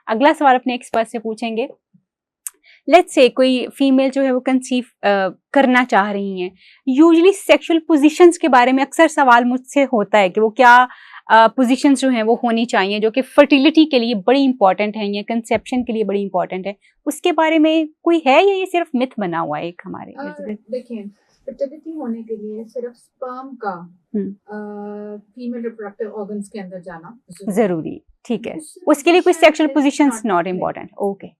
अगला सवाल अपने एक्सपर्ट से पूछेंगे। लेट्स से कोई फीमेल जो है वो कंसीव करना चाह रही हैं, यूजुअली सेक्सुअल पोजीशंस के बारे में अक्सर सवाल मुझसे होता है कि वो क्या पोजीशंस जो हैं वो होनी चाहिए जो कि फर्टिलिटी के लिए बड़ी इंपॉर्टेंट है या कंसेप्शन के लिए बड़ी इंपॉर्टेंट है, उसके बारे में कोई है या ये सिर्फ मिथ बना हुआ है एक हमारे? देखिए, फर्टिलिटी होने के लिए सिर्फ स्पर्म का फीमेल रिप्रोडक्टिव ऑर्गन्स के अंदर जाना जरूरी, ठीक है, उसके लिए कोई sexual positions not important. Okay,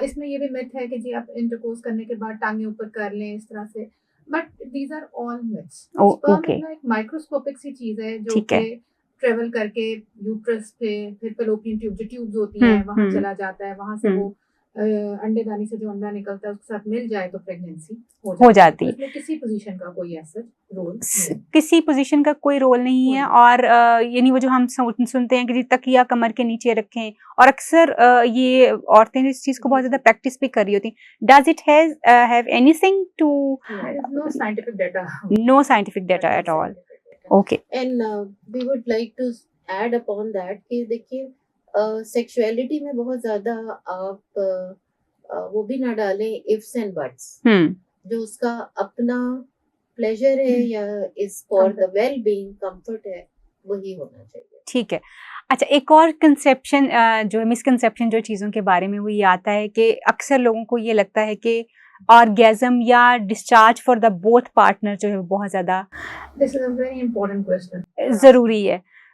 इसमें ये भी मिथ है कि जी आप इंटरकोर्स करने के बाद टांगे ऊपर कर लें इस तरह से, but these are all myths. Sperm एक माइक्रोस्कोपिक सी चीज है जो कि ट्रेवल करके यूट्रस पे, फिर फैलोपियन ट्यूब जो ट्यूब्स होती हैं वहां चला जाता है, वहां से वो अंडेदानी से जो अंडा निकलता है उसके साथ मिल जाए तो प्रेगनेंसी हो जाती है। इसमें किसी पोजीशन का कोई ऐसा रोल नहीं, किसी पोजीशन का कोई रोल नहीं है। और यानी वो जो हम सुनते हैं कि तकिया कमर के नीचे रखें, और अक्सर ये औरतें इस चीज को बहुत ज्यादा प्रैक्टिस भी कर रही होती हैं। Does it have anything to? No scientific data, no scientific data at all. Okay, and we would like to add upon that कि देखिए सेक्सुअलिटी में बहुत ज्यादा आप वो भी ना डालें इफ्स एंड बट्स। जो उसका अपना प्लेजर है या is for the well being comfort है वही होना चाहिए। ठीक है। अच्छा, एक और कंसेप्शन जो मिसकंसेप्शन जो चीज़ों के बारे में वो ये आता है कि अक्सर लोगों को ये लगता है कि ऑर्गेज्म या discharge for the both partner जो है वो बहुत ज़्यादा this is a very important question,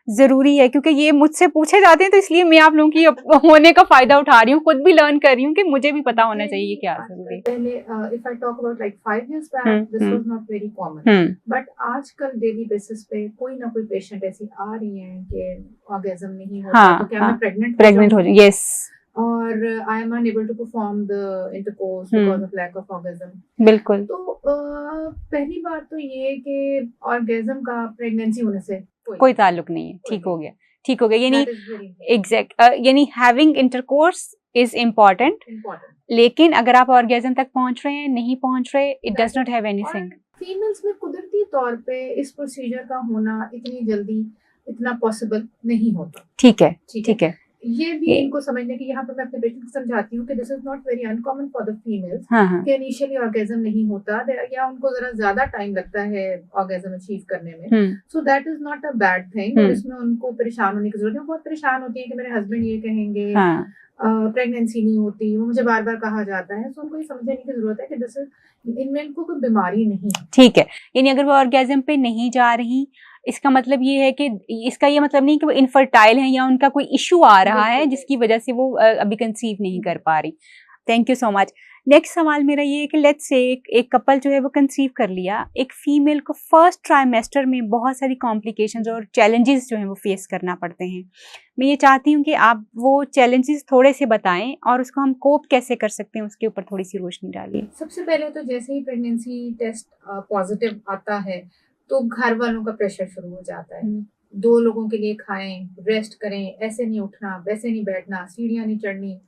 ज़रूरी है क्योंकि ये मुझसे पूछे जाते हैं, तो इसलिए मैं आप लोगों की होने का फायदा उठा रही हूँ, खुद भी लर्न कर रही हूँ कि मुझे भी पता होना चाहिए क्या जरूरी है। पहले if I talk about like 5 years back this was not very common, but आजकल डेली बेसिस पे कोई ना कोई पेशेंट ऐसी आ रही है कि ऑर्गेज्म नहीं होता, तो क्या मैं प्रेग्नेंट हो जाऊं? यस, और I am unable to perform the intercourse because of lack of orgasm. बिल्कुल। तो पहली बात तो ये कि ऑर्गेज्म का प्रेगनेंसी होने से कोई ताल्लुक नहीं है। ठीक हो गया, यानी एग्जैक्ट, यानी हैविंग इंटरकोर्स इज इम्पोर्टेंट, लेकिन अगर आप ऑर्गेज्म तक पहुंच रहे हैं, नहीं पहुंच रहे, it does not have anything. Females में कुदरती तौर पे इस प्रोसीजर का होना इतनी जल्दी इतना पॉसिबल नहीं होता। ठीक है, ये भी इनको समझने की यहाँ पर मैं अपने पेशेंट को समझाती हूँ कि this is not very uncommon for the females कि इनिशियली ऑर्गेज्म नहीं होता या उनको जरा ज्यादा टाइम लगता है ऑर्गेज्म अचीव करने में, so that is not a bad thing. और इसमें उनको परेशान होने की जरूरत है। बहुत परेशान होती है कि मेरे हस्बैंड ये कहेंगे प्रेगनेंसी नहीं होती, वो मुझे बार बार कहा जाता है। सो उनको ये समझने की जरूरत है कि दिस इज, इनमें इनको कोई बीमारी नहीं। ठीक है, यानी अगर वो ऑर्गेज्म पे नहीं जा रही, इसका मतलब ये है कि इसका ये मतलब नहीं कि वो इनफर्टाइल है या उनका कोई इशू आ रहा है जिसकी वजह से वो अभी कंसीव नहीं कर पा रही। Thank you so much. Next सवाल मेरा ये है कि लेट्स से एक कपल जो है वो कंसीव कर लिया, एक फीमेल को फर्स्ट ट्राइमेस्टर में बहुत सारी कॉम्प्लिकेशंस और चैलेंजेस जो हैं वो फेस करना पड़ते हैं। मैं ये चाहती हूँ कि आप वो चैलेंजेस थोड़े से बताएं और उसको हम कोप कैसे कर सकते हैं उसके ऊपर थोड़ी सी रोशनी डालिए। सबसे पहले तो जैसे ही प्रेगनेंसी टेस्ट पॉजिटिव आता है तो घर वालों का प्रेशर शुरू हो जाता है। 2 लोगों के लिए खाएं, रेस्ट करें, ऐसे नहीं उठना, वैसे नहीं बैठना, सीढ़ियां नहीं चढ़नी।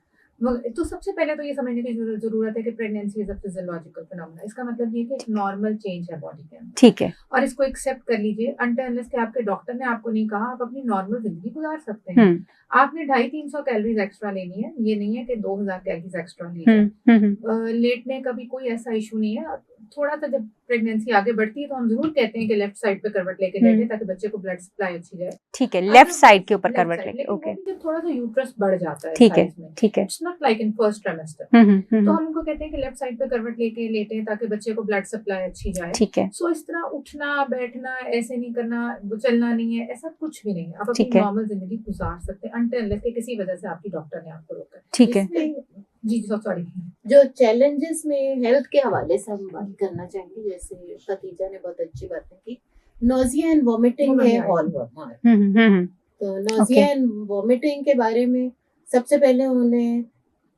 तो सबसे पहले तो ये समझने की जरूरत है कि pregnancy is a physiological phenomena. इसका मतलब ये कि एक नॉर्मल चेंज है बॉडी के अंदर। ठीक है, और इसको एक्सेप्ट कर लीजिए। अनटिल अनलेस कि आपके डॉक्टर ने आपको नहीं कहा, आप अपनी नॉर्मल जिंदगी गुजार सकते हैं। आपने 250-300 कैलोरीज एक्स्ट्रा लेनी है, ये नहीं है कि 2000 कैलोरीज एक्स्ट्रा लीजिए। लेटने का भी कोई ऐसा इशू नहीं है। थोड़ा सा जब प्रेगनेंसी आगे बढ़ती है तो हम जरूर कहते हैं कि लेफ्ट साइड पे करवट लेके लेटे ताकि बच्चे को ब्लड सप्लाई अच्छी जाए। ठीक है, लेफ्ट साइड के ऊपर करवट लेके। ओके, जब थोड़ा सा यूट्रस बढ़ जाता है, ठीक है, it's not like in first trimester, तो हम उनको कहते हैं कि लेफ्ट साइड पे करवट लेके लेटे ताकि बच्चे को ब्लड सप्लाई अच्छी जाए। ठीक है। सो इस तरह उठना बैठना ऐसे नहीं करना, चलना नहीं है, ऐसा कुछ भी नहीं है। आप अपनी नॉर्मल जिंदगी गुजार सकते हैं अनटिल अनलेस कि किसी वजह से आपकी डॉक्टर ने आपको रोका। ठीक है जी, सॉरी। जो चैलेंजेस में हेल्थ के हवाले से हम बात करना चाहेंगे, जैसे खतीजा ने बहुत अच्छी बातें की, नोजिया एंड वॉमिटिंग है हॉर्मोन। तो नोजिया एंड वॉमिटिंग के बारे में सबसे पहले उन्हें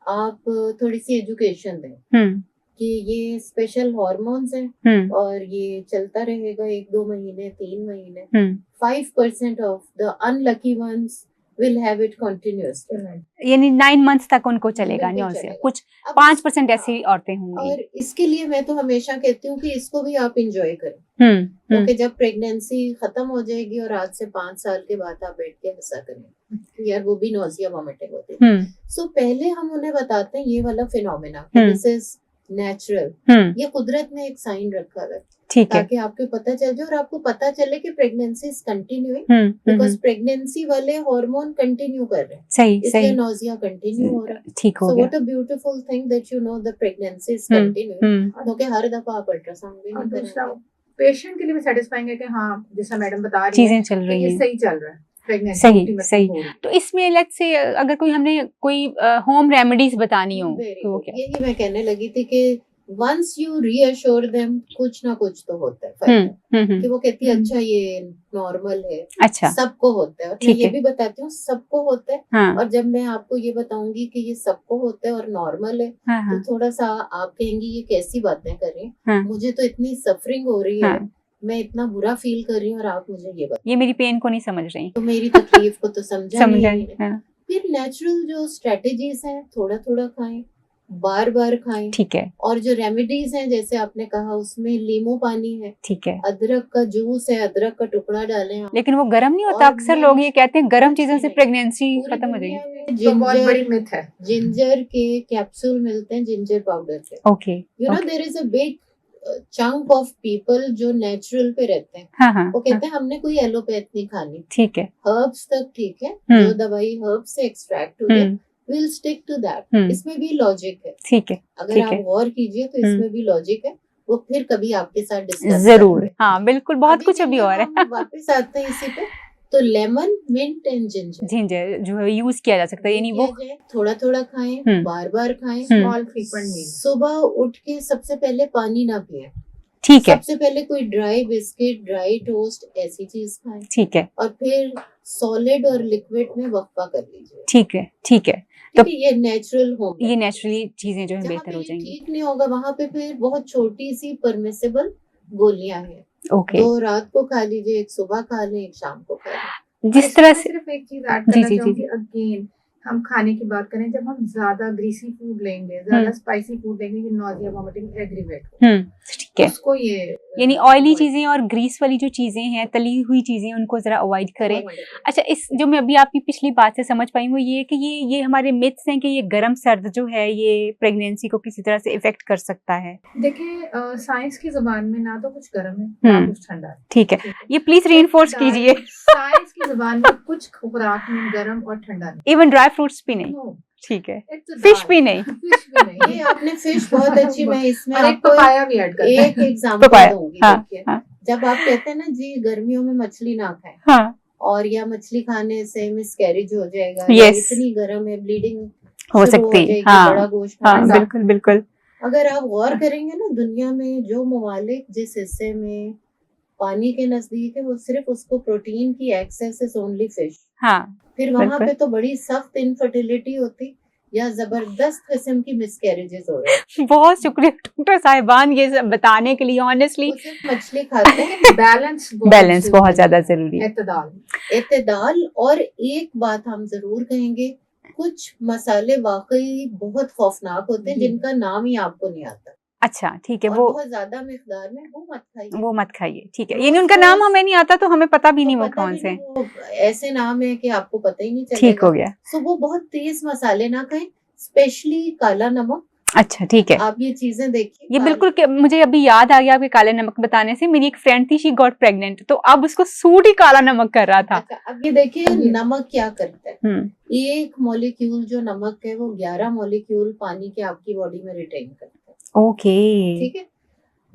आप थोड़ी सी एजुकेशन दें कि ये स्पेशल हॉर्मोन्स हैं और ये चलता रहेगा 1-2 महीने 3 महीने। 5% of the unlucky ones will have it continuously. यानी 9 months तक उनको चलेगा बिल्कुल नौसिया। चलेगा। कुछ अब 5% ऐसी औरतें होंगी। और इसके लिए मैं तो हमेशा कहती हूँ कि इसको भी आप इंजॉय करें, क्योंकि जब प्रेगनेंसी खत्म हो जाएगी और आज से 5 साल के बाद आप बैठ के हंसा करें यार वो भी नोजिया वॉमिटिंग होती है। सो पहले हम उन्हें बताते हैं ये वाला फिनोमेना, दिस इज नेचुरल, ये कुदरत ने एक साइन रखा है, ठीक है, ताकि आपको पता चल जाए और आपको पता चले कि pregnancy is continuing, because pregnancy वाले हार्मोन कंटिन्यू कर रहे हैं, सही इसलिए सही नोजिया कंटिन्यू हो रहा है। ठीक हो सो गया। What a beautiful thing that you know the pregnancy is continuing, क्योंकि हर दफा आप अल्ट्रासाउंड भी और नहीं दूसरा करेंगे। पेशेंट के लिए भी सेटिस्फाइंग है कि हाँ जैसा मैडम बता रही चीजें है चल रही ये हैं, सही चल रहा है, pregnancy सही ultimately सही। हो रही है। तो इसमें लेट्स से अगर कोई हमने कोई होम रेमेडीज बतानी हो Very तो वो good. क्या? यही मैं कहने लगी थी कि वंस यू रीअश्योर देम कुछ ना कुछ तो होता है फायदा, कि वो कहती है अच्छा ये नॉर्मल है, अच्छा सबको होता है, और मैं ठीक ये है। भी बताती हूँ सबको होता है। हाँ और जब मैं आपको ये बताऊंगी कि ये सबको होता है और नॉर्मल है, हाँ तो हाँ थोड़ा सा आप कहेंगी ये कैसी बातें कर रही हैं, हाँ मुझे तो इतनी सफरिंग हो रही है, हाँ, मैं इतना बुरा फील कर रही हूँ और आप मुझे ये बता, ये मेरी पेन को नहीं समझ रही, तो मेरी तकलीफ को तो समझा नहीं समझा है। नहीं। हाँ फिर नेचुरल जो स्ट्रेटेजीज हैं, थोड़ा थोड़ा खाएं, बार बार खाएं, ठीक है और जो रेमेडीज हैं जैसे आपने कहा उसमें नींबू पानी है, ठीक है। अदरक का जूस है, अदरक का टुकड़ा डालें आप। लेकिन वो गर्म नहीं होता, और अक्सर मैं- लोग ये कहते हैं गर्म चीजों से नहीं, प्रेगनेंसी पूरी खत्म हो दुनिया जाएगी। में तो बहुत बड़ी जिंजर मिथ है। जिंजर के कैप्सूल मिलते हैं, जिंजर पाउडर के, okay you know okay, there is a big chunk of people जो नेचुरल पे रहते हैं, हाँ हाँ वो हाँ, कहते हैं हमने कोई एलोपैथ नहीं खानी, ठीक है। हर्ब्स तक ठीक है, हम्म। जो दवाई हर्ब्स से एक्सट्रैक्ट हुई है विल स्टिक टू दैट। इसमें भी लॉजिक है, ठीक है अगर ठीक आप है, गौर कीजिए तो इसमें भी लॉजिक है, वो फिर कभी आपके साथ डिस्कस जरूर। करेंगे। हाँ बिल्कुल, बहुत अभी कुछ के अभी लिए और है। हम वापस आते हैं इसी पे, तो lemon, mint and ginger ginger जो है यूज किया जा सकता है, यानी वो थोड़ा थोड़ा खाएं, हम्म। बार बार खाएं, स्मॉल फ्रीक्वेंट मील। सुबह उठ के सबसे पहले पानी ना पिए, ठीक है सबसे पहले कोई ड्राई बिस्किट, ड्राई टोस्ट ऐसी चीज खाएं, ठीक है और फिर सॉलिड और लिक्विड में वक्फा कर लीजिए। ठीक है ठीक है। ठीक है, ये नेचुरल होम, ये नेचुरली चीजें जो है जहाँ बेहतर पे हो ये जाएंगी। ठीक नहीं होगा वहां पे फिर बहुत छोटी सी परमिसेबल गोलियां हैं, ओके, 2 रात को खा लीजिए, एक सुबह खा लें, एक शाम को खा लें। जिस तरह से सिर्फ एक चीज ऐड जी, करना जी, जी, चाहूंगी, अगेन हम खाने की बात करें, जब हम ज्यादा ग्रीसी फूड लेंगे, ज्यादा स्पाइसी फूड लेंगे, नॉजिया वॉमिटिंग एग्रीवेट, ठीक है, उसको ये यानी ऑयली चीजें और ग्रीस वाली जो चीजें हैं, तली हुई चीजें, उनको जरा अवॉइड करें। अच्छा, इस जो मैं अभी आपकी पिछली बात से समझ पाई हूँ ये कि ये हमारे मिथ्स हैं कि ये गर्म सर्द जो है ये प्रेगनेंसी को किसी तरह से इफेक्ट कर सकता है। देखिए साइंस की जुबान में ना तो कुछ गर्म है ना कुछ ठंडा है। ठीक है, ये प्लीज रीइंफोर्स कीजिए। साइंस की जुबान में कुछ खुराक में गर्म और ठंडा नहीं। इवन ड्राई फ्रूट्स भी नहीं, No, ठीक है, it's a फिश dal. भी नहीं। फिश भी नहीं। ये आपने फिश बहुत अच्छी, मैं इसमें और एक आपको पपाया भी ऐड करते एक हैं। एग्जांपल पपाया, दूंगी। हाँ, देखिए, हाँ, जब आप कहते हैं ना जी गर्मियों में मछली ना खाएं, हाँ, और या मछली खाने से मिसकैरेज हो जाएगा, या Yes. इतनी गर्म है ब्लीडिंग हो शुरू सकती, जाएगी, हाँ, बड़ा गोश्त हाँ, खाना। बिल्कुल बिल्कुल। अगर आप गौर करेंगे ना, दुनिया में जो ममालिक जिस हिस्से में पानी के नजदीक है, वो सिर्फ उसको प्रोटीन की एक्सेस इज ओनली फिश। हाँ, फिर वहां बिल्कुल। पे तो बड़ी सख्त इनफर्टिलिटी होती या जबरदस्त किस्म की मिसकैरेजेस हो रही है। बहुत शुक्रिया डॉक्टर साहिबान ये सब बताने के लिए। ऑनेस्टली वो सिर्फ मछली खाते हैं। बैलेंस बहुत ज्यादा जरूरी है। एतदाल। और एक बात हम जरूर कहेंगे, कुछ मसाले वाकई बहुत खौफनाक होते हैं जी। जिनका नाम ही आपको नहीं आता, अच्छा ठीक है, और वो बहुत ज्यादा मिकदार में वो मत खाइए। वो मत खाइए, ठीक है, यानी उनका नाम हमें नहीं आता तो हमें पता भी नहीं वो पता कौन भी से नहीं, वो ऐसे नाम है कि आपको पता ही नहीं चलेगा। ठीक हो गया। सो वो बहुत तेज मसाले ना खाएं, स्पेशली काला नमक। अच्छा ठीक है, आप ये चीजें देखिए, ये बिल्कुल मुझे अभी याद आ गया आपके काले नमक बताने से। मेरी एक फ्रेंड थी, शी गॉट प्रेग्नेंट, तो अब उसको सूट ही काला नमक कर रहा था। अच्छा, अब ये देखिए नमक क्या करता है। हम्म, एक मॉलिक्यूल जो नमक है वो 11 मॉलिक्यूल पानी के आपकी बॉडी में रिटेन करता है। ओके, ठीक है,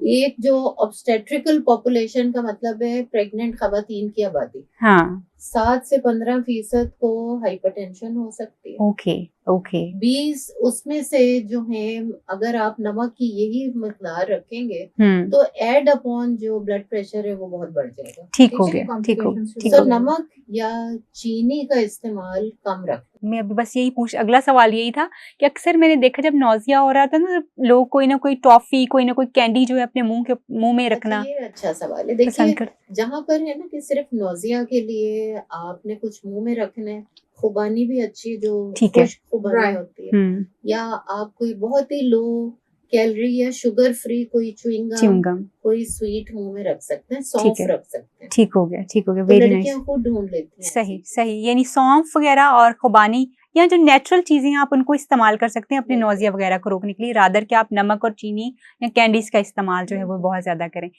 एक जो ऑब्स्टेट्रिकल पॉपुलेशन का मतलब है प्रेग्नेंट खवातीन की आबादी, हाँ, 7 से 15% को हाइपरटेंशन हो सकती है। ओके ओके, 20 उसमें से जो है, अगर आप नमक की यही मकदार रखेंगे तो एड अपॉन जो ब्लड प्रेशर है वो बहुत बढ़ जाएगा। ठीक हो है? गया, ठीक हो ठीक तो हो गया। नमक या चीनी का इस्तेमाल कम रखें। मैं अभी बस यही अगला सवाल यही था कि अक्सर मैंने देखा जब नौजिया हो रहा था ना, लोग कोई ना कोई टॉफी, कोई ना कोई कैंडी जो है अपने मुंह में रखना ये अच्छा सवाल है। पसंद देखिए, कर। जहाँ पर है ना कि सिर्फ नौजिया के लिए आपने कुछ मुंह में रखना है, खुबानी भी अच्छी, जो ठीक है। खुश्क खुबानी Right. होती है, या आप कोई बहुत ही लो कैलोरी या शुगर फ्री कोई च्युइंगम, च्युइंगम, कोई स्वीट मुंह में रख सकते हैं, ठीक सौंफ है, रख सकते हैं, ठीक हो गया, ठीक हो गया, तो वेरी नाइस। लड़कियां को ढूंढ लेती हैं सही ऐसी। सही, यानी सौंफ वगैरह और खुबानी या जो नेचुरल चीजें हैं आप उनको इस्तेमाल कर सकते हैं अपने बिल्कुल। नौजिया वगैरह को रोकने के लिए, रादर कि आप नमक और चीनी या कैंडीज का इस्तेमाल जो है वो बहुत ज्यादा करें।